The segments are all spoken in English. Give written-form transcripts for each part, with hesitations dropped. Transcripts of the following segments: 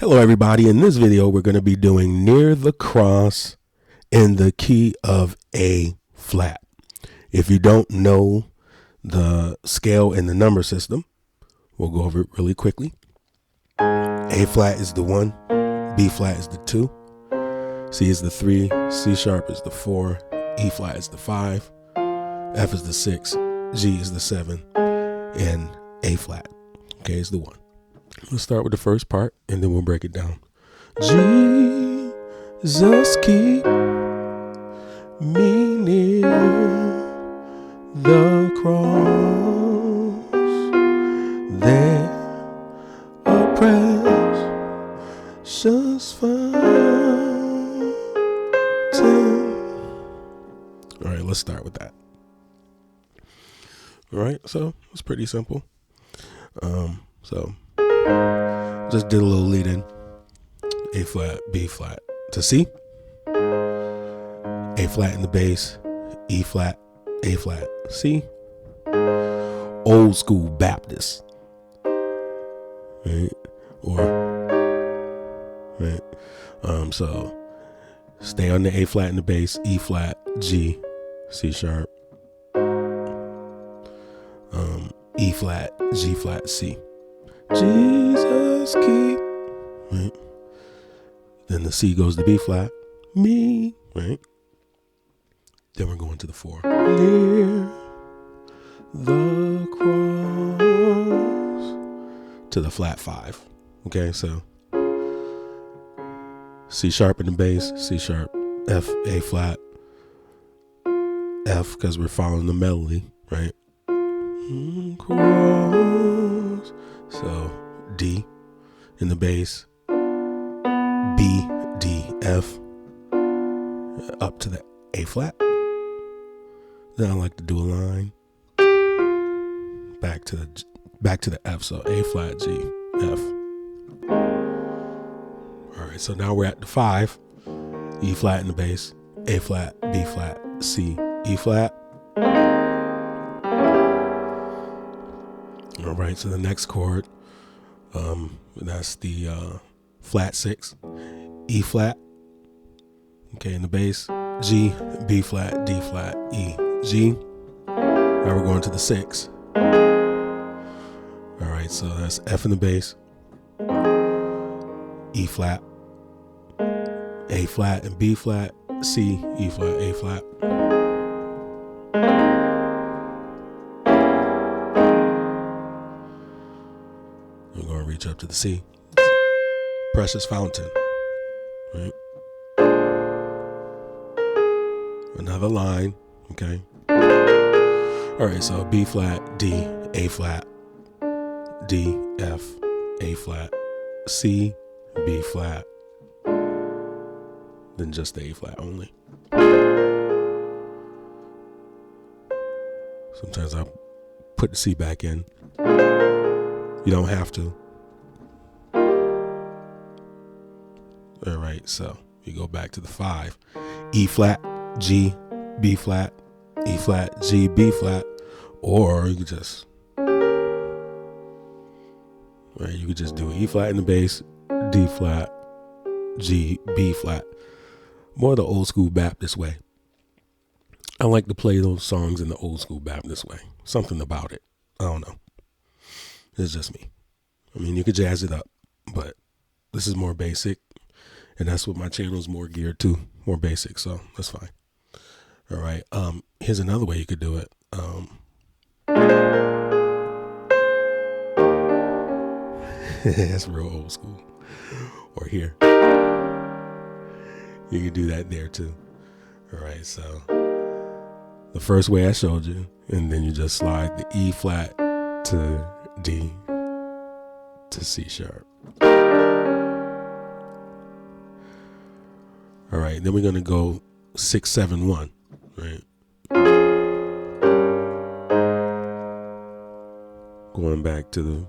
Hello everybody, in this video we're going to be doing Near the Cross in the key of A flat. If you don't know the scale in the number system, we'll go over it really quickly. A flat is the 1, B flat is the 2, C is the 3, C sharp is the 4, E flat is the 5, F is the 6, G is the 7, and A flat, okay, is the 1. Let's start with the first part and then we'll break it down. Jesus, keep me near the cross, there a precious fountain. All right, let's start with that. All right, so it's pretty simple. Just did a little lead in. A flat, B flat to C. A flat in the bass, E flat, A flat, C. Old school Baptist. Right? Right. So stay on the A flat in the bass, E flat, G, C sharp, E flat, G flat, C. Jesus keep, right? Then the C goes to B flat, me, right? Then we're going to the 4. Near the cross to the flat 5. Okay, so C sharp in the bass, C sharp, F, A flat, F because we're following the melody, right? Cross. So D in the bass, B, D, F, up to the A flat. Then I like to do a line back to the F. So A flat, G, F. All right, so now we're at the 5. E flat in the bass, A flat, B flat, C, E flat. All right, so the next chord, that's the flat 6, E flat, okay, in the bass, G, B flat, D flat, E, G. Now we're going to the 6. All right, so that's F in the bass, E flat, A flat, and B flat, C, E flat, A flat. We're going to reach up to the C. Precious fountain. Right? Another line. Okay. All right, so B flat, D, A flat, D, F, A flat, C, B flat, then just the A flat only. Sometimes I put the C back in. You don't have to. All right, so you go back to the 5. E flat, G, B flat, E flat, G, B flat, or you could just, right, you could just do E flat in the bass, D flat, G, B flat. More the old school Baptist way. I like to play those songs in the old school Baptist way. Something about it. I don't know. It's just me. I mean, you could jazz it up, but this is more basic, and that's what my channel is more geared to, more basic, so that's fine. All right, here's another way you could do it. That's real old school. Or here. You can do that there too. All right, so the first way I showed you, and then you just slide the E flat to D to C sharp. All right, then we're going to go 6, 7, 1, right? Going back to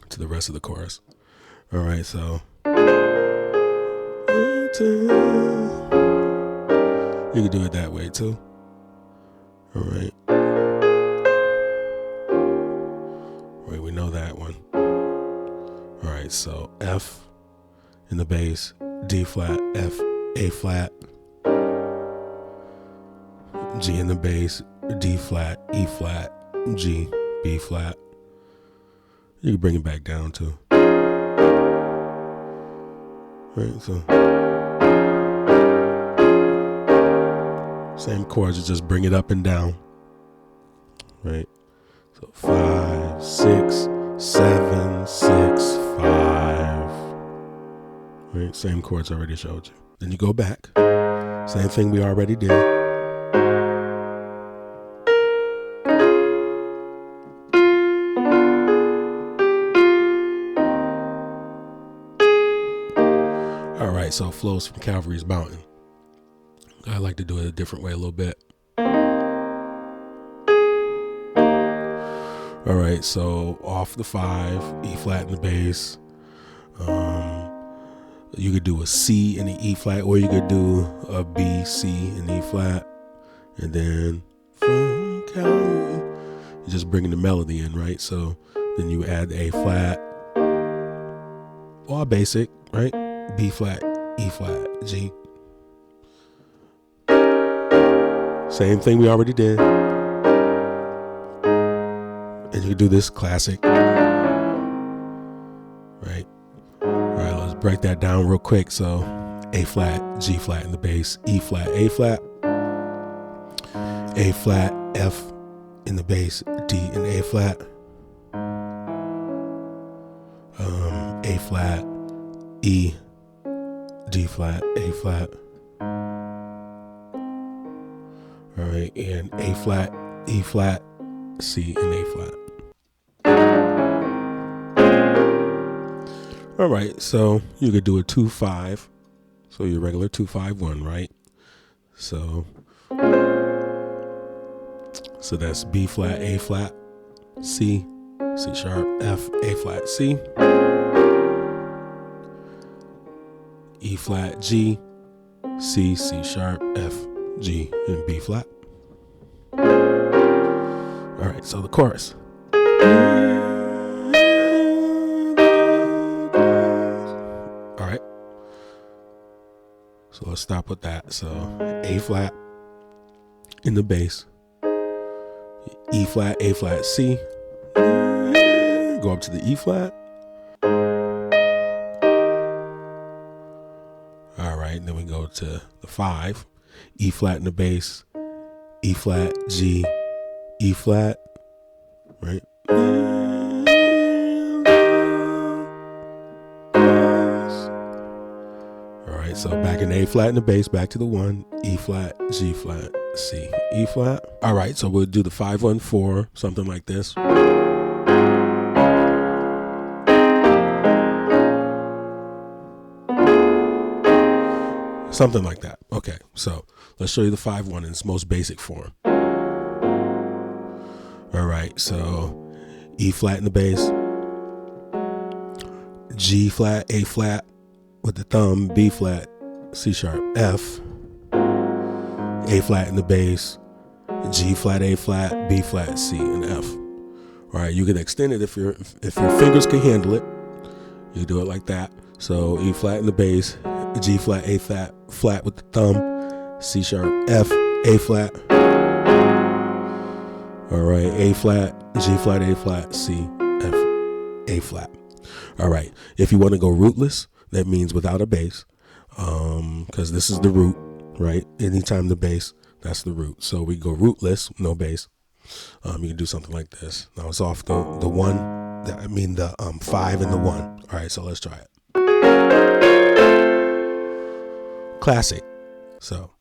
the rest of the chorus. All right, so you can do it that way too. All right. Wait, we know that one. All right. right, so F in the bass, D flat, F, A flat, G in the bass, D flat, E flat, G, B flat. You can bring it back down too. Right, so same chords, you just bring it up and down. Right, so 5, 6, 7, 6, 5. Right, same chords I already showed you. Then you go back, same thing we already did. All right, so it flows from Calvary's Mountain. I like to do it a different way a little bit. All right, so off the 5, E flat in the bass. You could do a C in the E flat, or you could do a B, C in E flat, and then from Calvary, you're just bringing the melody in, right? So then you add A flat, or basic, right? B flat, E flat, G. Same thing we already did. And you can do this classic, right? All right, let's break that down real quick. So A flat, G flat in the bass, E flat, A flat, F in the bass, D and A flat, A flat, E, D flat, A flat. All right, and A flat, E flat, C and A flat. All right, so you could do a 2-5. So your regular 2-5-1, right? So that's B flat, A flat, C, C sharp, F, A flat, C, E flat, G, C, C sharp, F, G, and B flat. All right, so the chorus. All right. So let's stop with that. So A flat in the bass, E flat, A flat, C, go up to the E flat. All right, and then we go to the 5, E flat in the bass, E flat, G, E flat, right? All right, so back in A flat in the bass, back to the 1, E flat, G flat, C, E flat. All right, so we'll do the 5-1-4, something like this. Something like that. Okay, so let's show you the 5-1 in its most basic form. All right, so E flat in the bass, G flat, A flat with the thumb, B flat, C sharp, F, A flat in the bass, G flat, A flat, B flat, C, and F. All right, you can extend it if your fingers can handle it. You do it like that. So E flat in the bass, G flat, A flat, flat with the thumb, C sharp, F, A flat. All right, A flat, G flat, A flat, C, F, A flat. All right, if you want to go rootless, that means without a bass, because this is the root, right? Anytime the bass, that's the root. So we go rootless, no bass. You can do something like this. Now it's off the 1, the 5 and the 1. All right, so let's try it. Classic. So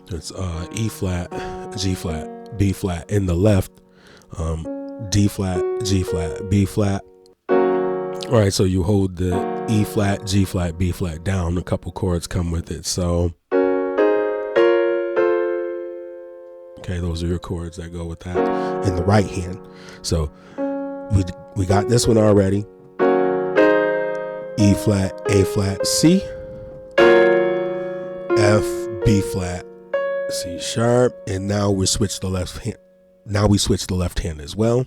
it's E flat, G flat, B flat in the left, D flat, G flat, B flat. All right, so you hold the E flat, G flat, B flat down. A couple chords come with it. So, okay, those are your chords that go with that in the right hand. So we got this one already. E flat, A flat, C, F, B flat, C sharp, and now we switch the left hand. Now we switch the left hand as well.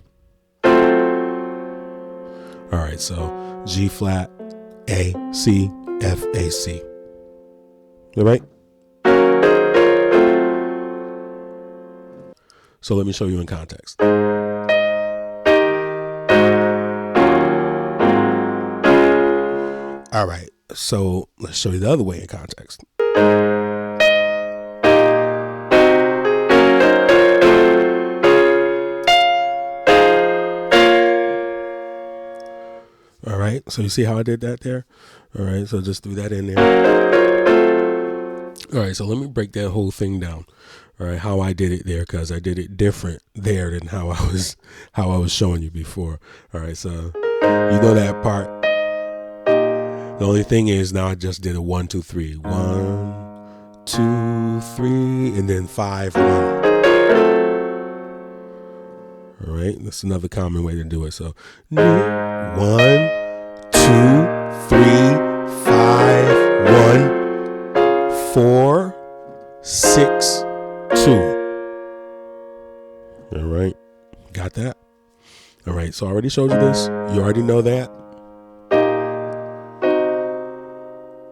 All All right, so G flat, A, C, F, A, C. All right. So let me show you in context. All right, so let's show you the other way in context. All right, so you see how I did that there? All right, so just threw that in there. All right, so let me break that whole thing down. All right, how I did it there, because I did it different there than how I was showing you before. All right, so you know that part. The only thing is now I just did a 1, 2, 3. 1, 2, 3, and then 5, 1. All right, that's another common way to do it. So 1, 2, 3, 5, 1, 4, 6, 2. All right, got that? All right, so I already showed you this. You already know that.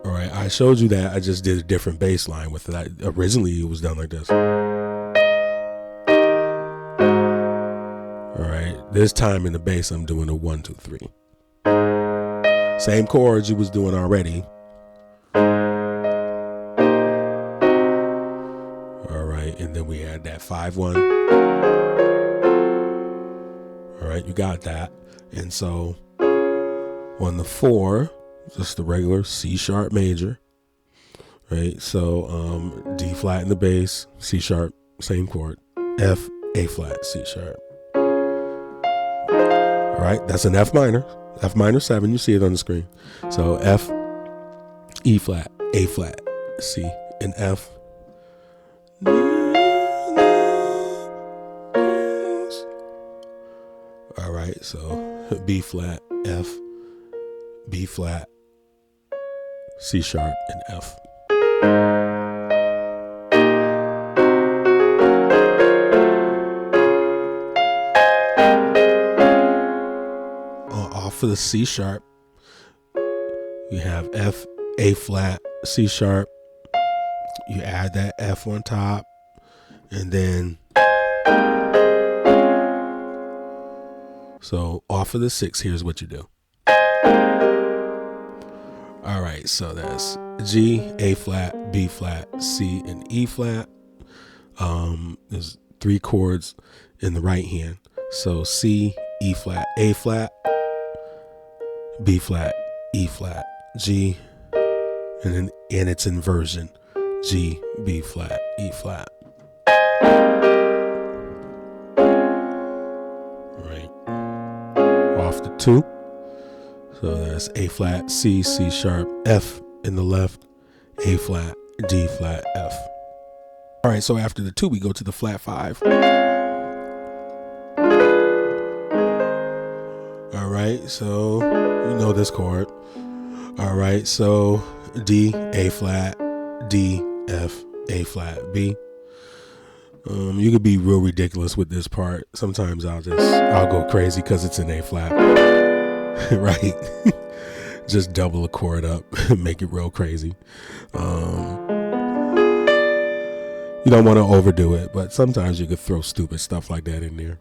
All right, I showed you that. I just did a different bass line with that. Originally, it was done like this. All right, this time in the bass, I'm doing a 1, 2, 3. Same chords you was doing already. All right, and then we had that 5, 1. All right, you got that. And so on the 4, just the regular C sharp major. Right, so D flat in the bass, C sharp, same chord, F, A flat, C sharp. All right, that's an F minor 7. You see it on the screen. So F, E flat, A flat, C, and F. All right, so B flat, F, B flat, C sharp, and F. Off of the C sharp, you have F, A flat, C sharp. You add that F on top, and then so off of the 6, here's what you do. All right, so that's G, A flat, B flat, C, and E flat. There's 3 chords in the right hand. So C, E flat, A flat, B flat, E flat, G, and then in its inversion, G, B flat, E flat. Right. Off the 2. So that's A flat, C, C sharp, F in the left, A flat, D flat, F. All right, so after the 2, we go to the flat 5. All right, so you know this chord. All right, so D, A flat, D, F, A flat, B. You could be real ridiculous with this part. Sometimes I'll go crazy because it's an A flat. Right? Just double a chord up, make it real crazy. You don't want to overdo it, but sometimes you could throw stupid stuff like that in there.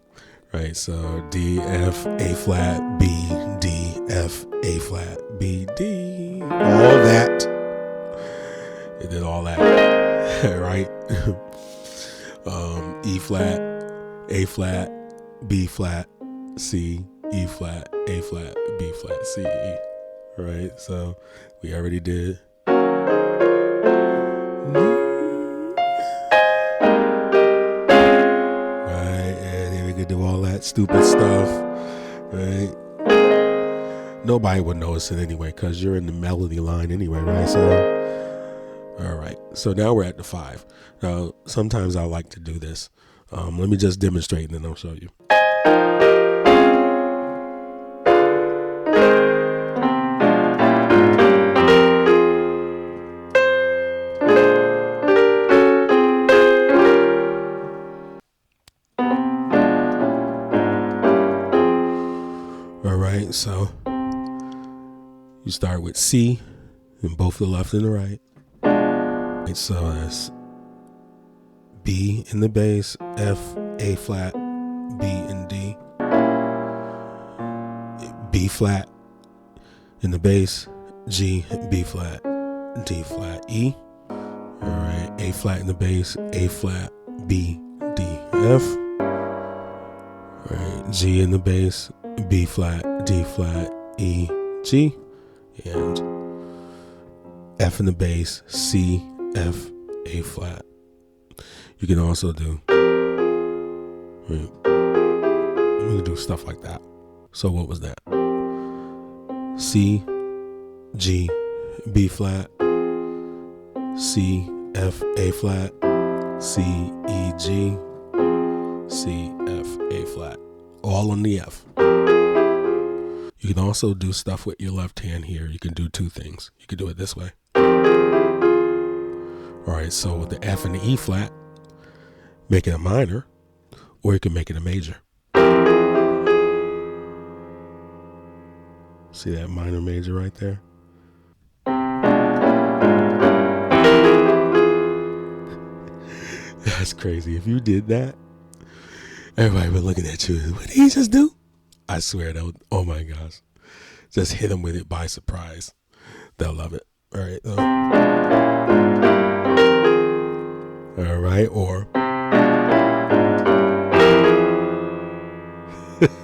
Right? So D, F, A flat, B, D, F, A flat, B, D. All that. It did all that. Right? E flat, A flat, B flat, C, E flat, A flat, B flat, C, E. Right? So we already did. Right? And then we could do all that stupid stuff. Right? Nobody would notice it anyway because you're in the melody line anyway, right? So all right, so now we're at the 5. Now, sometimes I like to do this. Let me just demonstrate and then I'll show you. All right, so You start with C in both the left and the right. Right, so that's B in the bass, F, A flat, B and D. B flat in the bass, G, B flat, D flat, E. All right, A flat in the bass, A flat, B, D, F. All right, G in the bass, B flat, D flat, E, G, and F in the bass, C, F, A flat. You can also do, you can do stuff like that. So what was that? C, G, B flat, C, F, A flat, C, E, G, C, F, A flat, all on the F. You can also do stuff with your left hand here. You can do two things. You can do it this way. All right, so with the F and the E flat, make it a minor, or you can make it a major. See that minor major right there? That's crazy. If you did that, everybody would be looking at you. What did he just do? I swear, oh my gosh. Just hit them with it by surprise. They'll love it. All right. All right. Or.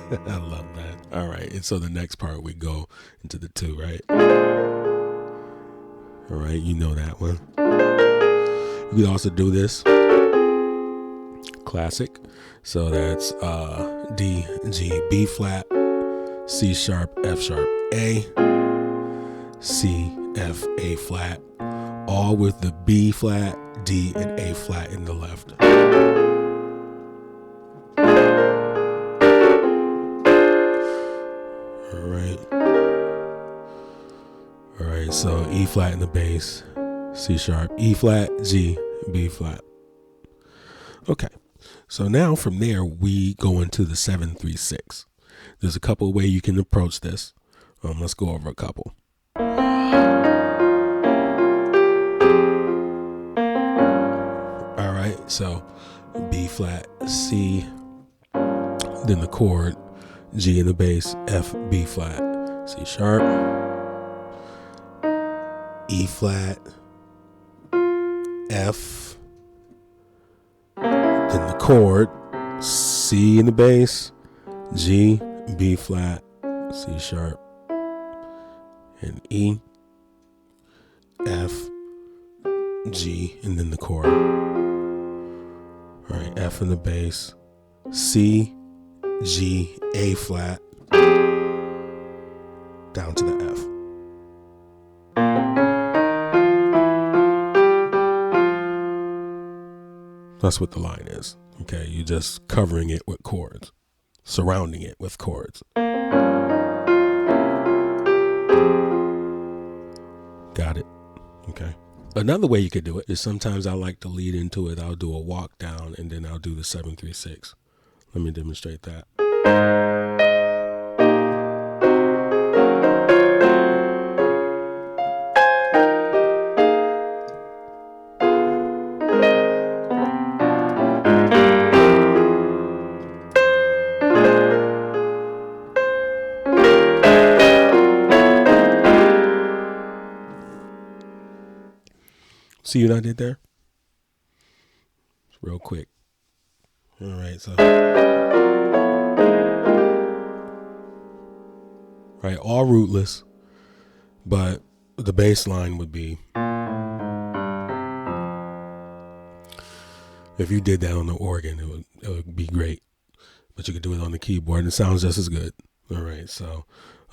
I love that. All right. And so the next part, we go into the 2, right? All right. You know that one. You can also do this. Classic. So that's D, G, B flat, C sharp, F sharp, A, C, F, A flat, all with the B flat, D, and A flat in the left. All right, so E flat in the bass, C sharp, E flat, G, B flat. Okay, so now from there, we go into the 7-3-6. There's a couple of ways you can approach this. Let's go over a couple. All right, so B flat, C, then the chord, G in the bass, F, B flat, C sharp, E flat, F, then the chord, C in the bass, G, B flat, C sharp, and E, F, G, and then the chord. All right, F in the bass, C, G, A flat, down to the F. That's what the line is. Okay, you're just covering it with chords, surrounding it with chords. Got it? Okay. Another way you could do it is sometimes I like to lead into it. I'll do a walk down and then I'll do the 7-3-6. Let me demonstrate that. See what I did there? Real quick. All right, so. Right, all rootless, but the bass line would be. If you did that on the organ, it would be great. But you could do it on the keyboard and it sounds just as good. All right, so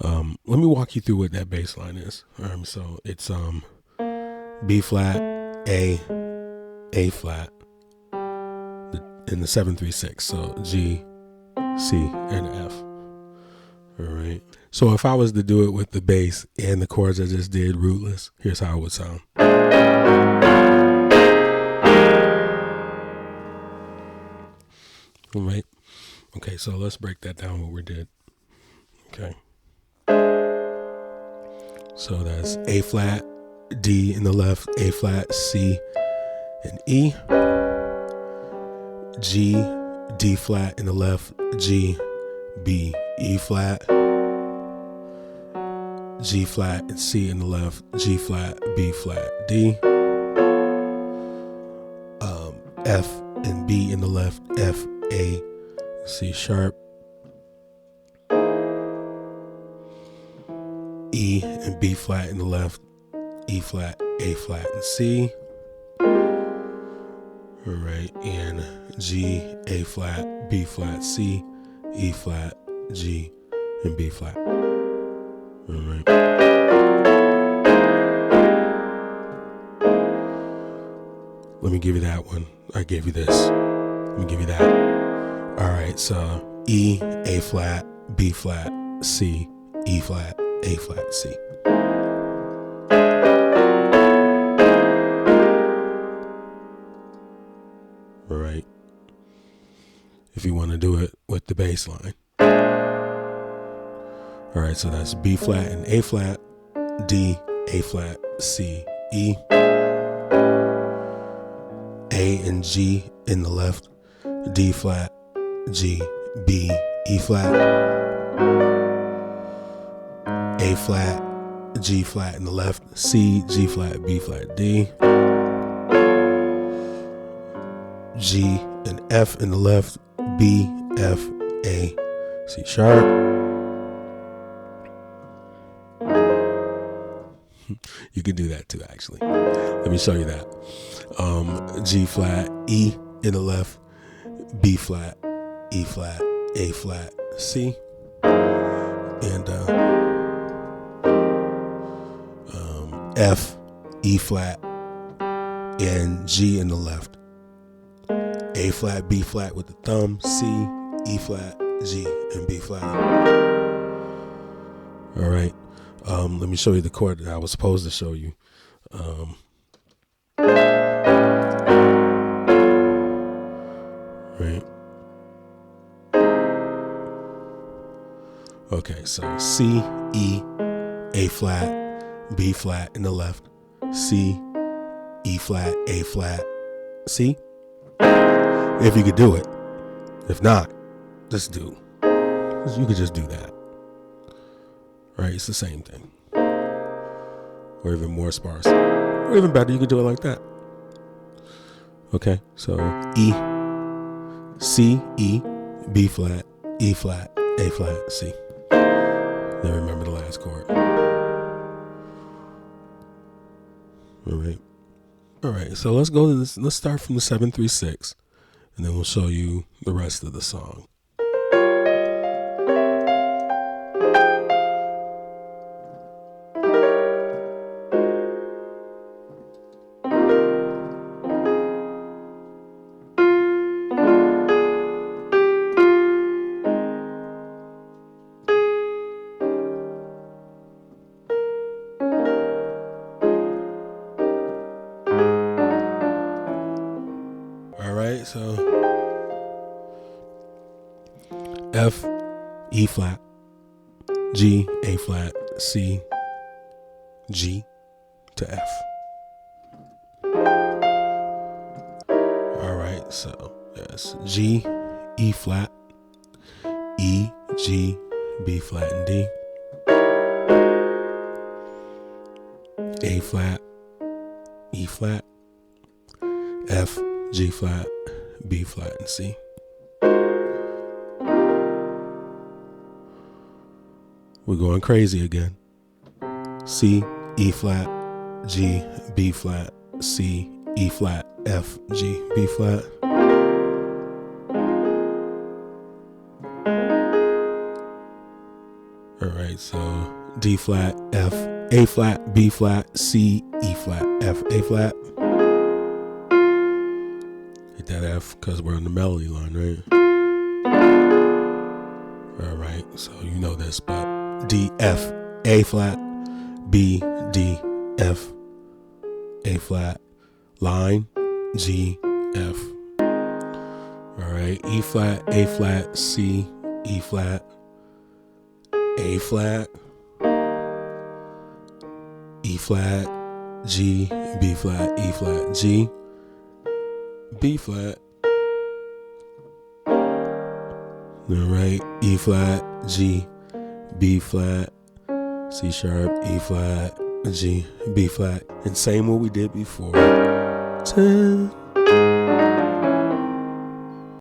let me walk you through what that bass line is. So it's B flat, A flat, in the 7-3-6. So G, C, and F. All right. So if I was to do it with the bass and the chords I just did rootless, here's how it would sound. All right. Okay, so let's break that down what we did. Okay. So that's A flat, D in the left, A flat, C, and E. G, D flat in the left, G, B, E flat. G flat and C in the left, G flat, B flat, D. F and B in the left, F, A, C sharp. E and B flat in the left, E flat, A flat, and C. All right, and G, A flat, B flat, C, E flat, G, and B flat. All right. Let me give you that one. I gave you this. Let me give you that. All right, so E, A flat, B flat, C, E flat, A flat, C. All right. If you want to do it with the bass line. All right, so that's B flat and A flat, D, A flat, C, E. A and G in the left, D flat, G, B, E flat. A flat, G flat in the left, C, G flat, B flat, D. G and F in the left, B, F, A, C sharp. You can do that too, actually. Let me show you that. G flat, E in the left, B flat, E flat, A flat, C. And F, E flat, and G in the left. A flat, B flat with the thumb, C, E flat, G, and B flat. All right. Let me show you the chord that I was supposed to show you. Right. Okay, so C, E, A flat, B flat in the left, C, E flat, A flat, C. If you could do it. If not, just do. You could just do that. Right, it's the same thing. Or even more sparse. Or even better, you could do it like that. Okay, so E, C, E, B flat, E flat, A flat, C. Then remember the last chord. All right, so let's go to this. Let's start from the 7-3-6, and then we'll show you the rest of the song. So F, E flat, G, A flat, C, G to F. All right, so yes, G, E flat, E, G, B flat, and D. A flat, E flat, F, G flat, B flat, and C. We're going crazy again. C, E flat, G, B flat, C, E flat, F, G, B flat. All right, so D flat, F, A flat, B flat, C, E flat, F, A flat. Hit that F because we're on the melody line, right? All right, so you know this, but D, F, A flat, B, D, F, A flat, line, G, F. All right, E flat, A flat, C, E flat, A flat, E flat, G, B flat, E flat, G, B flat. All right, E flat, G, B flat, C sharp, E flat, G, B flat. And same what we did before. 10.